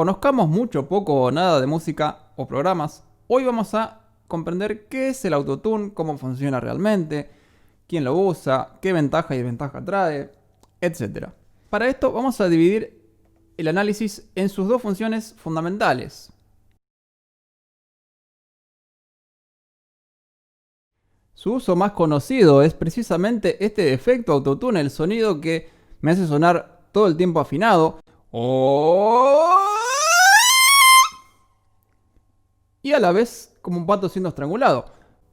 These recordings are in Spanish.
conozcamos mucho, poco o nada de música o programas, hoy vamos a comprender qué es el autotune, cómo funciona realmente, quién lo usa, qué ventaja y desventaja trae, etc. Para esto vamos a dividir el análisis en sus dos funciones fundamentales. Su uso más conocido es precisamente este efecto autotune, el sonido que me hace sonar todo el tiempo afinado. Y a la vez como un pato siendo estrangulado.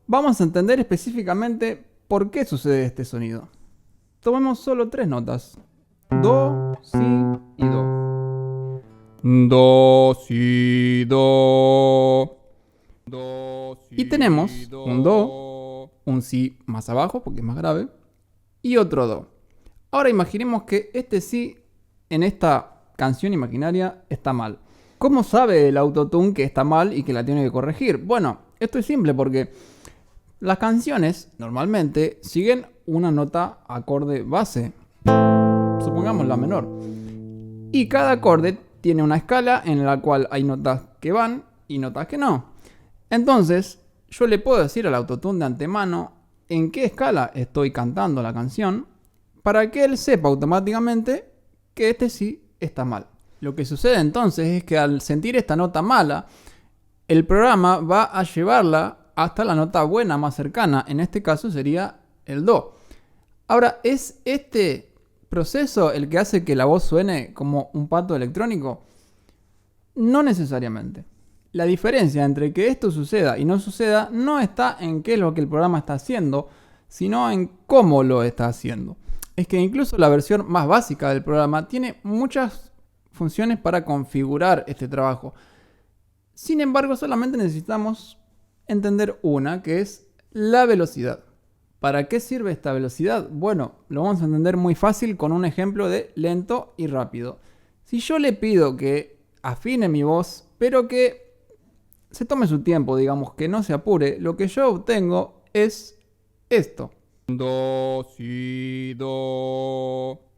Vamos a entender específicamente por qué sucede este sonido. Tomemos solo tres notas. Do, si y do. Do, si, do. Y tenemos un do, un si más abajo porque es más grave, y otro do. Ahora imaginemos que este si en esta canción imaginaria está mal. ¿Cómo sabe el autotune que está mal y que la tiene que corregir? Bueno, esto es simple porque las canciones normalmente siguen una nota acorde base, supongamos la menor. Y cada acorde tiene una escala en la cual hay notas que van y notas que no. Entonces, yo le puedo decir al autotune de antemano en qué escala estoy cantando la canción para que él sepa automáticamente que este sí está mal. Lo que sucede entonces es que al sentir esta nota mala, el programa va a llevarla hasta la nota buena más cercana. En este caso sería el do. Ahora, ¿es este proceso el que hace que la voz suene como un pato electrónico? No necesariamente. La diferencia entre que esto suceda y no suceda no está en qué es lo que el programa está haciendo, sino en cómo lo está haciendo. Es que incluso la versión más básica del programa tiene muchas funciones para configurar este trabajo. Sin embargo, solamente necesitamos entender una, que es la velocidad. ¿Para qué sirve esta velocidad? Bueno, lo vamos a entender muy fácil con un ejemplo de lento y rápido. Si yo le pido que afine mi voz, pero que se tome su tiempo, digamos, que no se apure, lo que yo obtengo es esto. Do, si, do.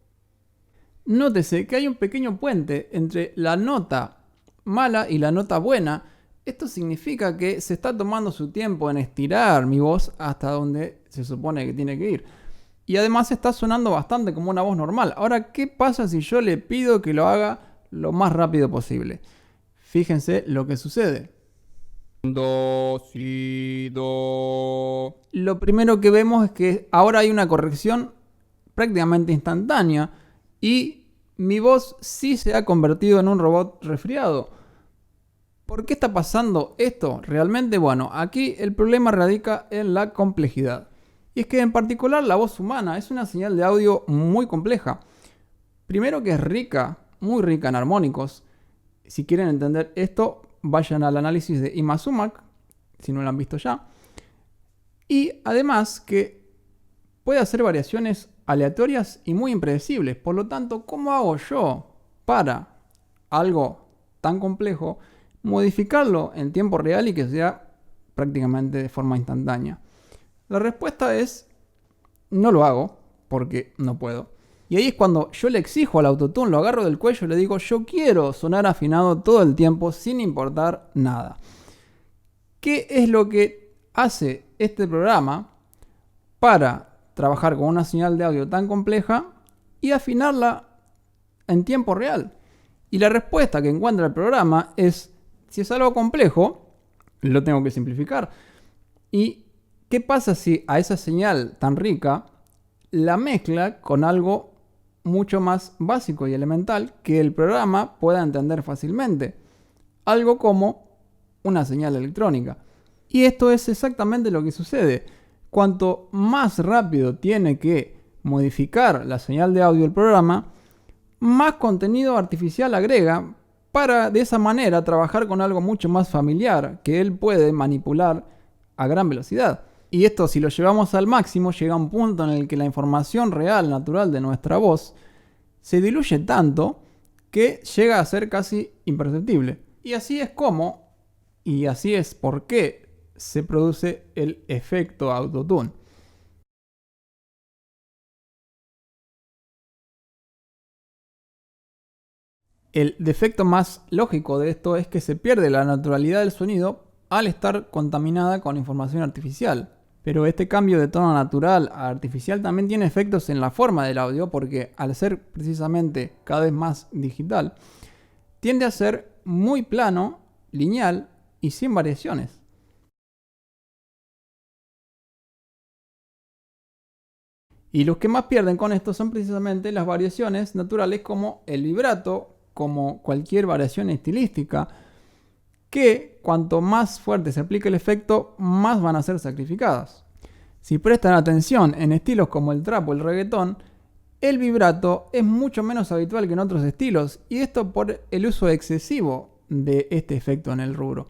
Nótese que hay un pequeño puente entre la nota mala y la nota buena. Esto significa que se está tomando su tiempo en estirar mi voz hasta donde se supone que tiene que ir. Y además está sonando bastante como una voz normal. Ahora, ¿qué pasa si yo le pido que lo haga lo más rápido posible? Fíjense lo que sucede. Do, si, do. Lo primero que vemos es que ahora hay una corrección prácticamente instantánea y mi voz sí se ha convertido en un robot resfriado. ¿Por qué está pasando esto? Realmente, bueno, aquí el problema radica en la complejidad. Y es que en particular la voz humana es una señal de audio muy compleja. Primero que es rica, muy rica en armónicos. Si quieren entender esto, vayan al análisis de Ima Sumac, si no lo han visto ya. Y además que puede hacer variaciones aleatorias y muy impredecibles. Por lo tanto, ¿cómo hago yo para algo tan complejo modificarlo en tiempo real y que sea prácticamente de forma instantánea? La respuesta es, no lo hago porque no puedo. Y ahí es cuando yo le exijo al autotune, lo agarro del cuello y le digo, yo quiero sonar afinado todo el tiempo sin importar nada. ¿Qué es lo que hace este programa para trabajar con una señal de audio tan compleja y afinarla en tiempo real? Y la respuesta que encuentra el programa es, si es algo complejo, lo tengo que simplificar. ¿Y qué pasa si a esa señal tan rica la mezcla con algo mucho más básico y elemental que el programa pueda entender fácilmente? Algo como una señal electrónica. Y esto es exactamente lo que sucede. Cuanto más rápido tiene que modificar la señal de audio el programa, más contenido artificial agrega para de esa manera trabajar con algo mucho más familiar que él puede manipular a gran velocidad. Y esto, si lo llevamos al máximo, llega a un punto en el que la información real, natural de nuestra voz se diluye tanto que llega a ser casi imperceptible. Y así es como, y así es por qué se produce el efecto autotune. El defecto más lógico de esto es que se pierde la naturalidad del sonido al estar contaminada con información artificial. Pero este cambio de tono natural a artificial también tiene efectos en la forma del audio porque al ser precisamente cada vez más digital, tiende a ser muy plano, lineal y sin variaciones. Y los que más pierden con esto son precisamente las variaciones naturales como el vibrato, como cualquier variación estilística, que cuanto más fuerte se aplique el efecto, más van a ser sacrificadas. Si prestan atención en estilos como el trap o el reggaetón, el vibrato es mucho menos habitual que en otros estilos, y esto por el uso excesivo de este efecto en el rubro.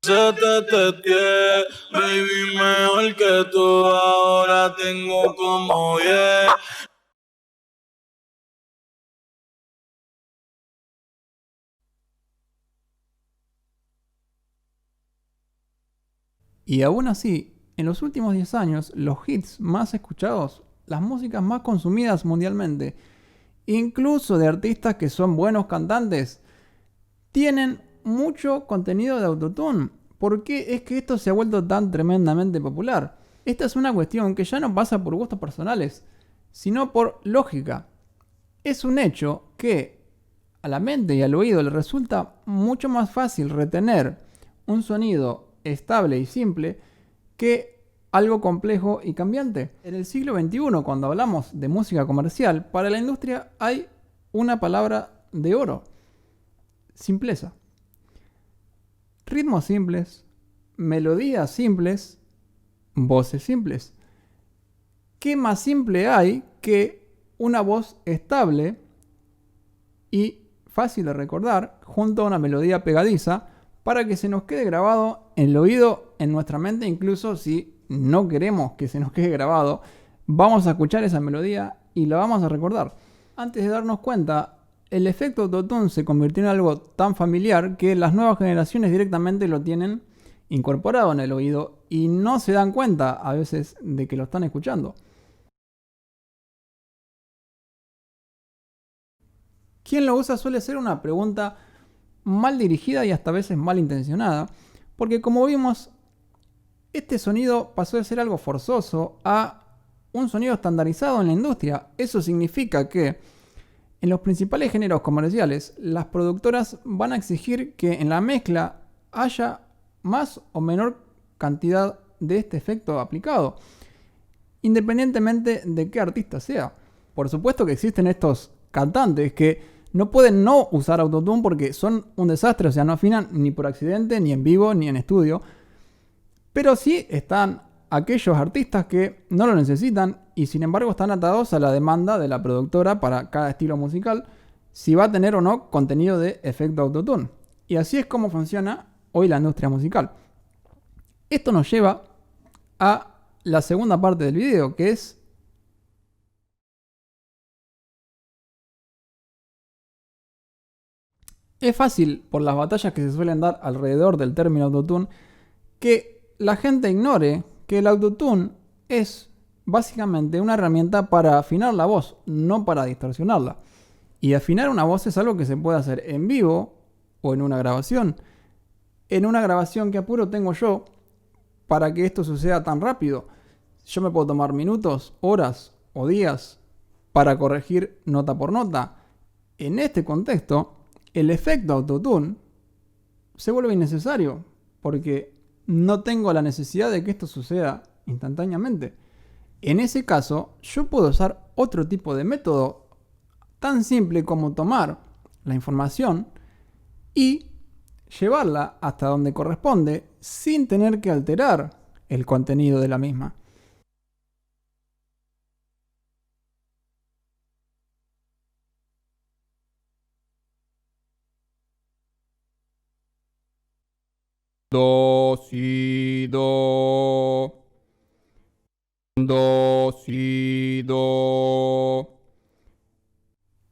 Se te testeé, baby, mejor que tú. Ahora tengo como 10. Y aún así, en los últimos 10 años, los hits más escuchados, las músicas más consumidas mundialmente, incluso de artistas que son buenos cantantes, tienen mucho contenido de autotune. ¿Por qué es que esto se ha vuelto tan tremendamente popular? Esta es una cuestión que ya no pasa por gustos personales, sino por lógica. Es un hecho que a la mente y al oído le resulta mucho más fácil retener un sonido estable y simple que algo complejo y cambiante. En el siglo XXI, cuando hablamos de música comercial, para la industria hay una palabra de oro: simpleza. Ritmos simples, melodías simples, voces simples. ¿Qué más simple hay que una voz estable y fácil de recordar junto a una melodía pegadiza para que se nos quede grabado en el oído, en nuestra mente? Incluso si no queremos que se nos quede grabado, vamos a escuchar esa melodía y la vamos a recordar. Antes de darnos cuenta, el efecto autotune se convirtió en algo tan familiar que las nuevas generaciones directamente lo tienen incorporado en el oído y no se dan cuenta a veces de que lo están escuchando. ¿Quién lo usa? Suele ser una pregunta mal dirigida y hasta a veces mal intencionada, porque como vimos, este sonido pasó de ser algo forzoso a un sonido estandarizado en la industria. Eso significa que en los principales géneros comerciales, las productoras van a exigir que en la mezcla haya más o menor cantidad de este efecto aplicado, independientemente de qué artista sea. Por supuesto que existen estos cantantes que no pueden no usar autotune porque son un desastre, o sea, no afinan ni por accidente, ni en vivo, ni en estudio. Pero sí están aquellos artistas que no lo necesitan y sin embargo están atados a la demanda de la productora para cada estilo musical, si va a tener o no contenido de efecto autotune. Y así es como funciona hoy la industria musical. Esto nos lleva a la segunda parte del video, que es fácil, por las batallas que se suelen dar alrededor del término autotune, que la gente ignore que el autotune es básicamente una herramienta para afinar la voz, no para distorsionarla. Y afinar una voz es algo que se puede hacer en vivo o en una grabación. En una grabación, ¿qué apuro tengo yo para que esto suceda tan rápido? Yo me puedo tomar minutos, horas o días para corregir nota por nota. En este contexto, el efecto autotune se vuelve innecesario porque no tengo la necesidad de que esto suceda instantáneamente. En ese caso, yo puedo usar otro tipo de método tan simple como tomar la información y llevarla hasta donde corresponde sin tener que alterar el contenido de la misma. Do, si, do. Do, si, do.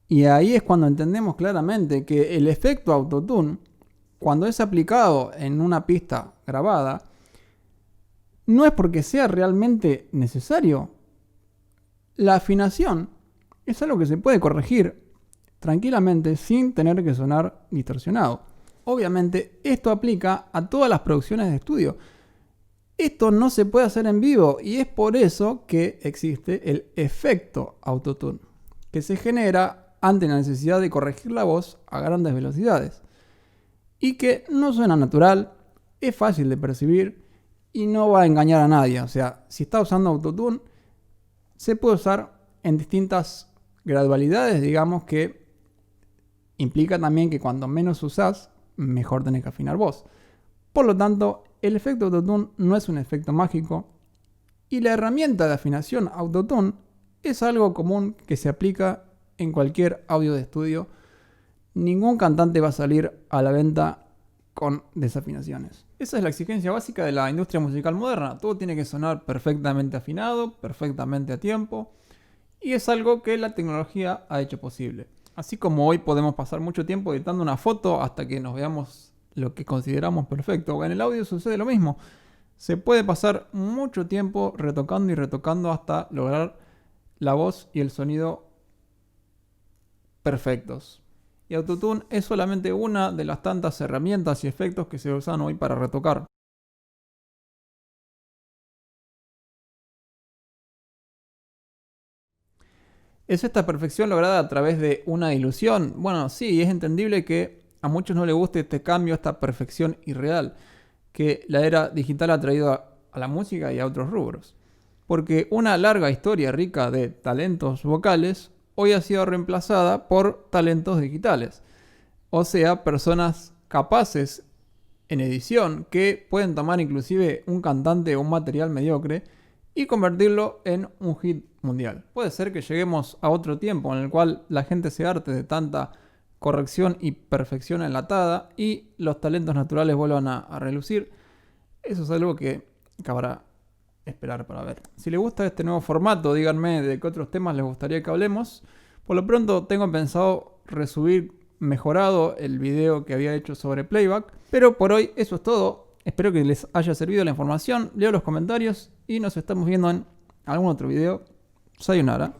Y ahí es cuando entendemos claramente que el efecto autotune, cuando es aplicado en una pista grabada, no es porque sea realmente necesario. La afinación es algo que se puede corregir tranquilamente sin tener que sonar distorsionado. Obviamente esto aplica a todas las producciones de estudio. Esto no se puede hacer en vivo y es por eso que existe el efecto autotune, que se genera ante la necesidad de corregir la voz a grandes velocidades y que no suena natural, es fácil de percibir y no va a engañar a nadie. O sea, si está usando autotune, se puede usar en distintas gradualidades, digamos, que implica también que cuando menos usás, mejor tenés que afinar vos. Por lo tanto, el efecto autotune no es un efecto mágico y la herramienta de afinación autotune es algo común que se aplica en cualquier audio de estudio. Ningún cantante va a salir a la venta con desafinaciones. Esa es la exigencia básica de la industria musical moderna. Todo tiene que sonar perfectamente afinado, perfectamente a tiempo, y es algo que la tecnología ha hecho posible. Así como hoy podemos pasar mucho tiempo editando una foto hasta que nos veamos lo que consideramos perfecto, en el audio sucede lo mismo. Se puede pasar mucho tiempo retocando y retocando hasta lograr la voz y el sonido perfectos. Y Autotune es solamente una de las tantas herramientas y efectos que se usan hoy para retocar. ¿Es esta perfección lograda a través de una ilusión? Bueno, sí, es entendible que a muchos no les guste este cambio, esta perfección irreal que la era digital ha traído a la música y a otros rubros. Porque una larga historia rica de talentos vocales hoy ha sido reemplazada por talentos digitales. O sea, personas capaces en edición que pueden tomar inclusive un cantante o un material mediocre y convertirlo en un hit mundial. Puede ser que lleguemos a otro tiempo en el cual la gente se harte de tanta corrección y perfección enlatada y los talentos naturales vuelvan a relucir. Eso es algo que acabará esperar para ver. Si les gusta este nuevo formato, díganme de qué otros temas les gustaría que hablemos. Por lo pronto tengo pensado resubir mejorado el video que había hecho sobre playback. Pero por hoy eso es todo. Espero que les haya servido la información. Leo los comentarios y nos estamos viendo en algún otro video. Sayonara.